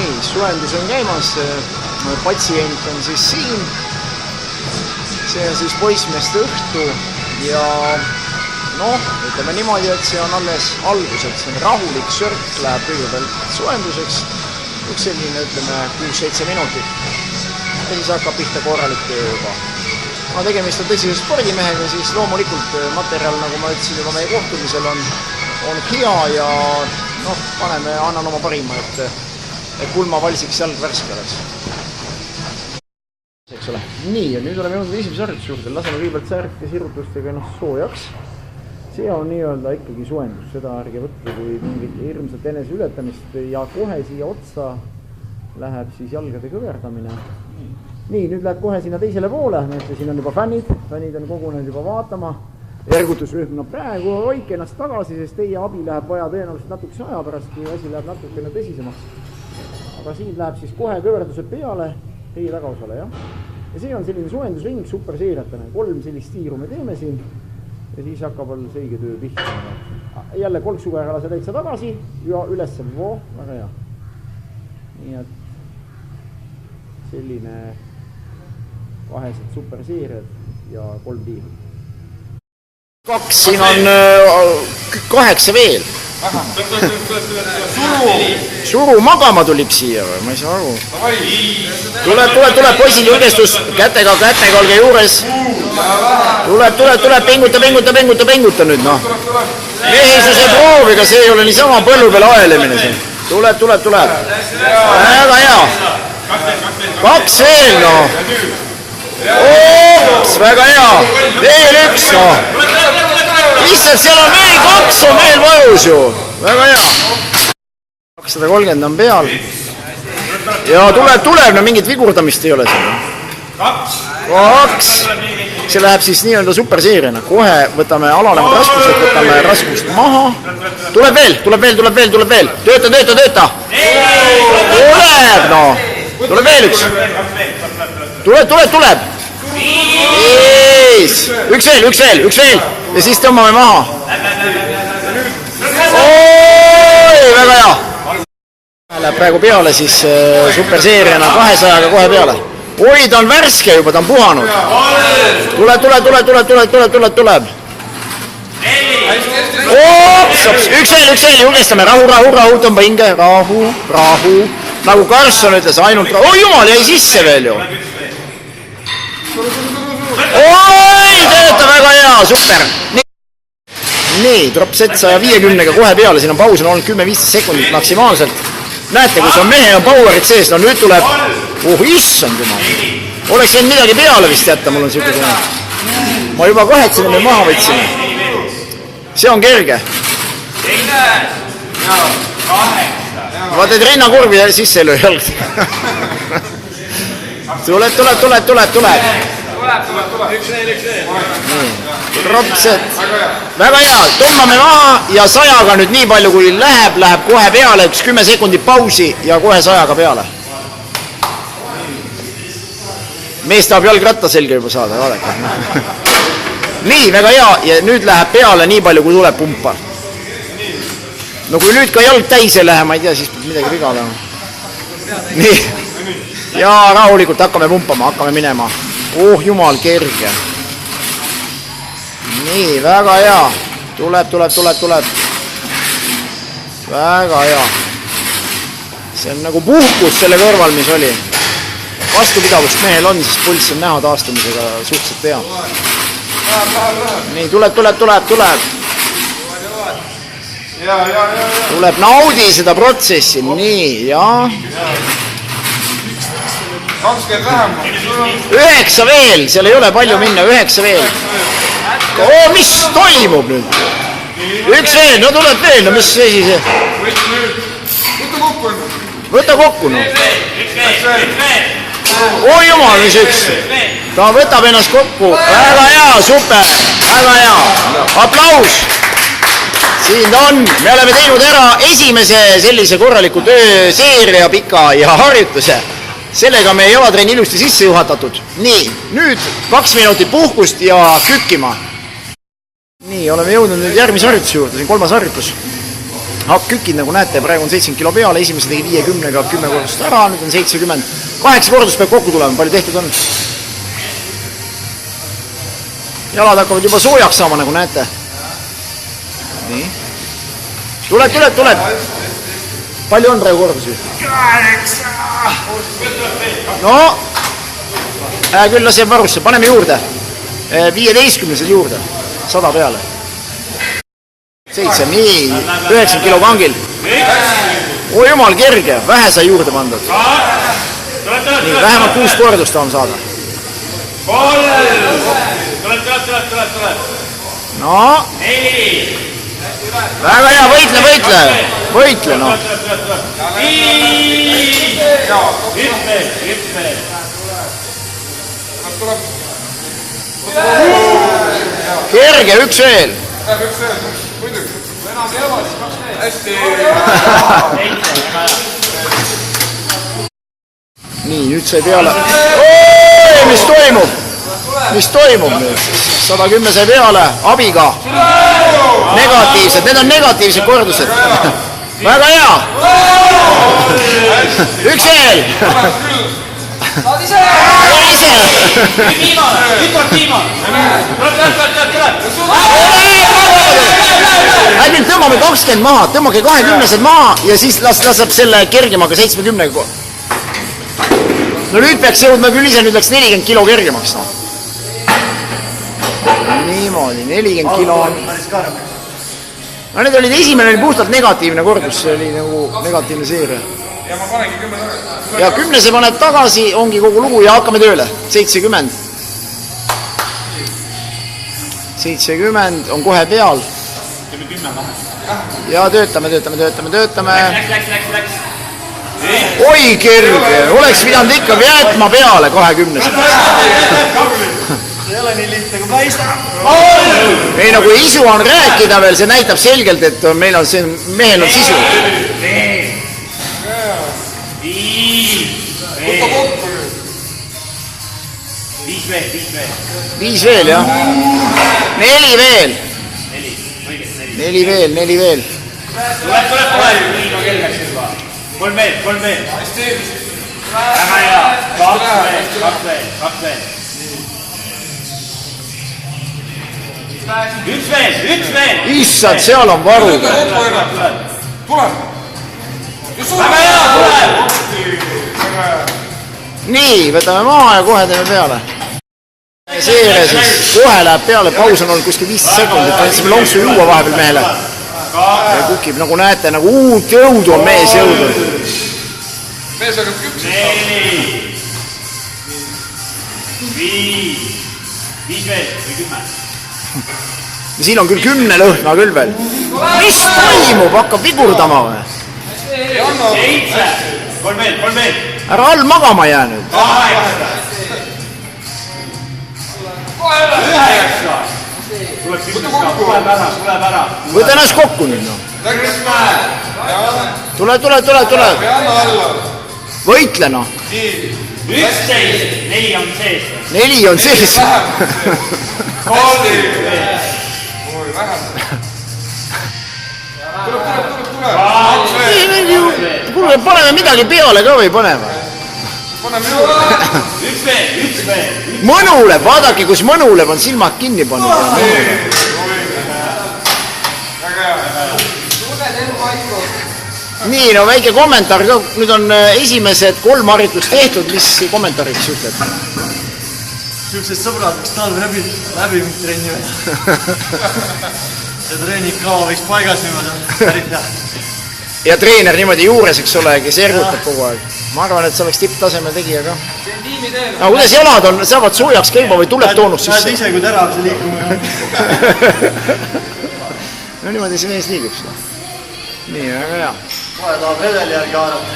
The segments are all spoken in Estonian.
Nii, suendus on käimas, patsient on siis siin. See on siis poissmeeste õhtu ja noh, ütleme niimoodi, et see on alles algus, et see on rahulik sörk, läheb kõigepealt suenduseks. Üks selline, ütleme, 6-7 minutit. Ja siis hakkab pihta korralik töö juba. No tegemist on tõsise spordimehega, siis loomulikult materjal, nagu ma ütlesin juba meie kohtumisel, on hea ja noh, annan oma parima, et pulma valsiks jalg värske oleks. Eks ole. Nii, ja nüüd oleme jõudnud esimese harjutuse juurde. Laseme kõigepealt särke sirutustega soojaks. See on nii-öelda ikkagi suendus. Seda ärge võtta kui mingit hirmsat enese ületamist ja kohe siia otsa läheb siis jalgade kõverdamine. Nii, nüüd läheb kohe sinna teisele poole. Näete, siin on juba fännid on kogunenud juba vaatama. Ergutusrühm, no praegu hoike ennast tagasi, sest teie abi läheb vaja tõenäoliselt natukese aja pärast, kui asi läheb natukene tõsisemaks. Aga siin läheb siis kohe kõverduse peale teie tagaosale, jah. Ja see on selline suendusring superseeriatena. 3 sellist tiiru me teeme siin ja siis hakkab all seige töö pihta. Jälle kolksuga lase täitsa tagasi ja ülesse. Väga hea. Nii et selline kahesed superseeriad ja 3 tiiru. 2, siin on 8 veel. Suru magama tulib siia või? Ma ei saa aru. Tuleb poisil julgestus. Kätega olge juures. Tuleb, pinguta nüüd, noh. Mehisuse prooviga, see ei ole niisama põllu peale aelemine siin. Tuleb. Väga hea. 2 veel, noh. Oops, väga hea. Veel 1, noh. Lihtsalt seal on veel 2 on veel vajus ju. Väga hea. 230 on peal. Ja tuleb, no mingit vigurdamist ei ole siin. 2. See läheb siis nii-öelda superseeriana. Kohe võtame alanevad raskused, võtame raskust maha. Tuleb veel. Tööta. Tuleb, no. Tuleb veel 1. Tuleb. Üks veel. Ja siis tõmbame maha. Oi, väga hea. Läheb praegu peale siis superseeriana 200-ga kohe peale. Oi, ta on värske juba, ta on puhanud. Tuleb. Ops, üks veel, julgestame. Rahu, tõmba hinge. Rahu. Nagu Karlsson ütles, ainult rahu. Oi, jumal, jäi sisse veel ju. Oi, tööta väga hea, super. Nii, tuleb set 150-ga kohe peale, siin on paus on olnud 10-15 sekundit maksimaalselt. Näete, kus on mehe ja powerit sees, no nüüd tuleb, issand jumal. Oleks võinud midagi peale vist jätta, mul on siuke. Ma juba kahetsen, et me maha võtsime. See on kerge. Vaata, et rinnakurvi sisse ei löö jalg. Tuleb. Ropset. Väga hea, tõmbame maha ja 100-ga nüüd nii palju kui läheb kohe peale, 10 sekundit pausi ja kohe 100-ga peale. Mees tahab jalgratta selge juba saada, vaadake. Nii, väga hea ja nüüd läheb peale nii palju kui tuleb pumpa. No kui nüüd ka jalg täis ei lähe, ma ei tea, siis midagi viga olema. Nii, ja rahulikult hakkame pumpama, hakkame minema. Jumal, kerge. Nii, väga hea. Tuleb. Väga hea. See on nagu puhkus selle kõrval, mis oli. Vastupidavust mehel on, sest pulss on näha taastumisega suhteliselt hea. Nii, tuleb. Tuleb, naudi seda protsessi. Nii, jah. 20 vähem. 9 veel, seal ei ole palju minna, 9 veel. Mis toimub nüüd? 1 veel, no tuleb veel, no mis see siis? Võta kokku, no. Oi jumal, mis 1. Ta võtab ennast kokku. Väga hea, super. Väga hea. Aplaus. Siin ta on. Me oleme teinud ära esimese sellise korraliku tööseeria pika ja harjutuse. Sellega me jalatrenni ilusti sisse juhatatud. Nii, nüüd 2 minutit puhkust ja kükkima. Nii, oleme jõudnud nüüd järgmise harjutuse juurde, siin 3. harjutus. Hakkükid, nagu näete, praegu on 70 kilo peale, esimese tegi 50-ga 10 kordust ära, nüüd on 70. 8 kordust peab kokku tulema, palju tehtud on. Jalad hakkavad juba soojaks saama, nagu näete. Nii. Tuleb. Palju on praegu kordusi? 8! No, küll laseb varusse, paneme juurde. 15 juurde, 100 peale. 7, nii, 90 kilo kangil. O jumal, kerge, vähe sai juurde pandud. Nii, vähemalt 6 kordust on saada. Tuleb. No. Väga hea, võitle, no. Kerge, üks veel. Nii, nüüd sai peale. Mis toimub nüüd? 110 sai peale, abiga. Negatiivsed, need on negatiivsed kordused. Väga hea. Üks veel. Nüüd tõmbame 20 maha, tõmmake 20-sed maha ja siis laseb selle kergemaga 70. No nüüd peaks jõudma küll ise, nüüd läks 40 kilo kergemaks. Niimoodi, 40 kilo on. No need olid esimene, oli puhtalt negatiivne kordus, see oli nagu negatiivne seeria. Ja ma panengi 10 tagasi. Ja 10 see paneb tagasi, ongi kogu lugu ja hakkame tööle. 70. 70 on kohe peal. Ja töötame. Läks. Oi kerge, oleks pidanud ikka jätma peale 20. See ei ole nii lihtne kui paistab. Ei, nagu isu on rääkida veel, see näitab selgelt, et meil on see, mehel on sisu. Viis veel, jah. 4 veel. 4 veel. Tuleb. Kolm veel. Väga hea. 2 veel. Üks veel. Issad, seal on varu. Tuleb. Väga hea, tuleb. Nii, võtame maha ja kohe teeme peale. Seere siis kohe läheb peale, paus on olnud kuskil 15 sekundit, andsime lonksu juua vahepeal mehele. Ja kukib, nagu näete, nagu uut jõudu on mees jõudnud. Mees hakkab küpsist. 5 veel või 10. Ja siin on küll 10 lõhna küll veel. Mis toimub, hakkab vigurdama või? 7. 3 veel. Ära all magama jää nüüd. 8. 9. Tuleb ära. Võta ennast kokku nüüd, no. Tule. Võitle, no. 11. 4 on sees. 4 on sees. Kuule, paneme midagi peale ka või paneme? Üks veel. Mõnuleb, vaadake, kus mõnuleb on silmad kinni pannud. Nii, no väike kommentaar ka, nüüd on esimesed 3 harjutust tehtud, mis kommentaariks ütled? Siuksed sõbrad võiks talve läbi trenni või. Ja treeningkava võiks paigas niimoodi, pärit hea. Ja treener niimoodi juures, eks ole, kes ergutab kogu aeg. Ma arvan, et see oleks tipptasemel tegija ka. No kuidas jalad on, saavad soojaks käima või tuleb toonus sisse? Näed ise, kui terav see liikumine on. No niimoodi see mees liigub seda. Nii, väga hea. Kohe tahab redeli järgi haarata.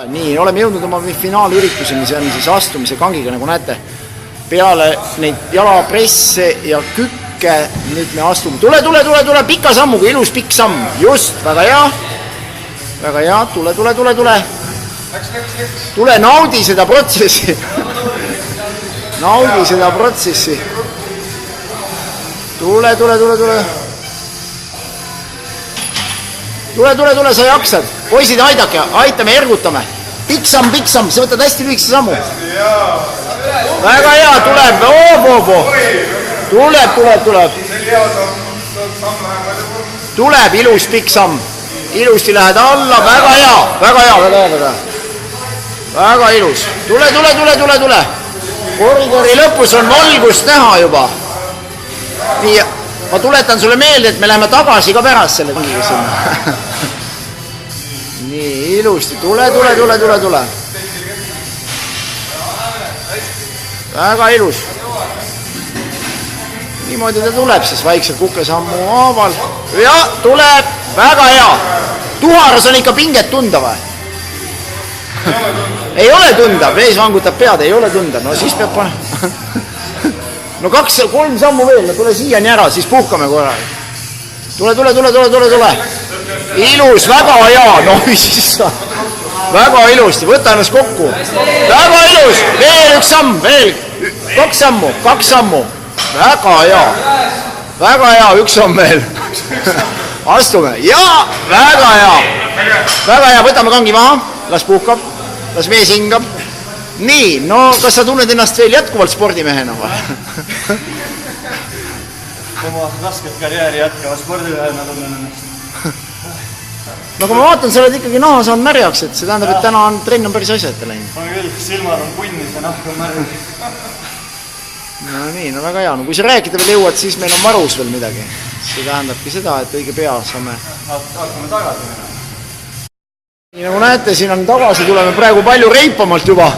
Nii, oleme jõudnud oma finaalürituse, mis on siis astumise kangiga, nagu näete. Peale neid jalapresse ja kükke, nüüd me astume. Tule, pika sammuga, ilus pikk samm. Just, väga hea. Väga hea, tule. Tule, naudi seda protsessi. Naudi seda protsessi. Tule. tule, sa jaksad. Poisid, aidake, aitame, ergutame. Pikk samm, sa võtad hästi lühikese sammu. Väga hea, tuleb, tuleb. Tuleb ilus pikk samm. Ilusti lähed alla, väga hea. Väga ilus. Tule. Koridori lõpus on valgust näha juba. Nii, ma tuletan sulle meelde, et me läheme tagasi ka pärast selle kingiga sinna. Nii, ilusti. Tule. Väga ilus. Niimoodi ta tuleb siis vaikselt kukesammu haaval. Ja tuleb. Väga hea. Tuharas on ikka pinget tunda või? Ei ole tunda, mees vangutab pead, ei ole tunda, no siis peab panema. No 2-3 sammu veel, no tule siiani ära, siis puhkame korra. Tule. Ilus, väga hea, no siis väga ilusti, võta ennast kokku. Väga ilus, veel üks samm, veel 2 sammu. Väga hea, üks samm veel. Astume, ja väga hea, võtame kangi maha, las puhkab, las mees hingab. Nii, no kas sa tunned ennast veel jätkuvalt spordimehena või? Oma rasket karjääri jätkava spordimehena tunnen ennast. No kui ma vaatan, sa oled ikkagi naha saanud märjaks, et see tähendab, et täna on trenn päris asjata läinud. On küll, silmad on punnis ja nahk on märg. No nii, no väga hea. No kui sa rääkida veel jõuad, siis meil on varus veel midagi. See tähendabki seda, et õige pea saame... Hakkame tagasi minna. Nii nagu näete, siin on tagasi, tuleme praegu palju reipamalt juba.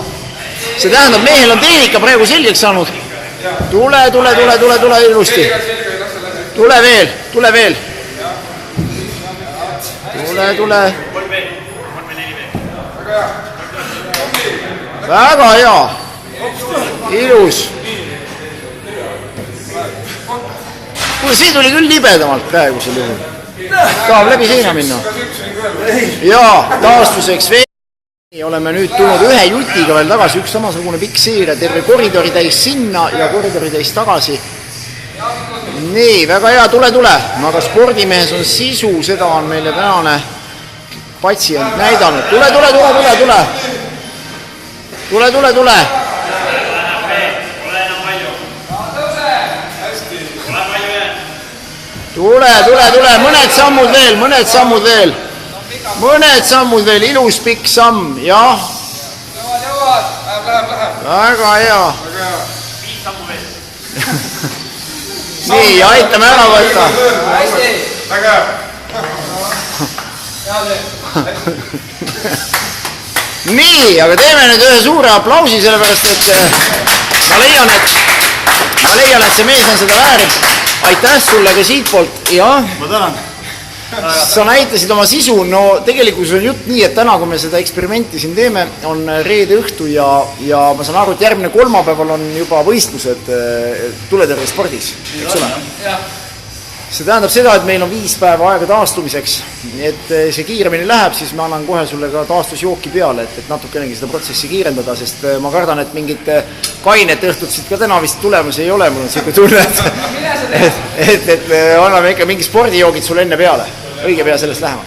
See tähendab, mehel on tehnika praegu selgeks saanud. Tule ilusti. Tule veel. Väga hea. Ilus. Kuule, see tuli küll libedamalt praegusel juhul. Tahab läbi seina minna. Jaa, taastuseks veel. Oleme nüüd tulnud ühe jutiga veel tagasi, üks samasugune pikk seeria, terve koridori täis sinna ja koridori täis tagasi. Nii, väga hea, tule. Aga spordimehes on sisu, seda on meile tänane patsient näidanud. Tule. Tule, mõned sammud veel, ilus pikk samm, jah. Väga hea. Nii, aitame ära võtta. Nii, aga teeme nüüd ühe suure aplausi, sellepärast, et ma leian, et see mees on seda väärib. Aitäh sulle ka siit poolt, jah. Ma tänan. Sa näitasid oma sisu, no tegelikult on jutt nii, et täna, kui me seda eksperimenti siin teeme, on reede õhtu ja ma saan aru, et järgmine kolmapäeval on juba võistlused tuletõrje spordis, eks ole? See tähendab seda, et meil on 5 päeva aega taastumiseks, et see kiiremini läheb, siis ma annan kohe sulle ka taastusjooki peale, et natukenegi seda protsessi kiirendada, sest ma kardan, et mingit kainet õhtut siit ka täna vist tulemus ei ole, mul on selline tunne, et anname ikka mingi spordijoogid sulle enne peale, õige pea sellest lähema.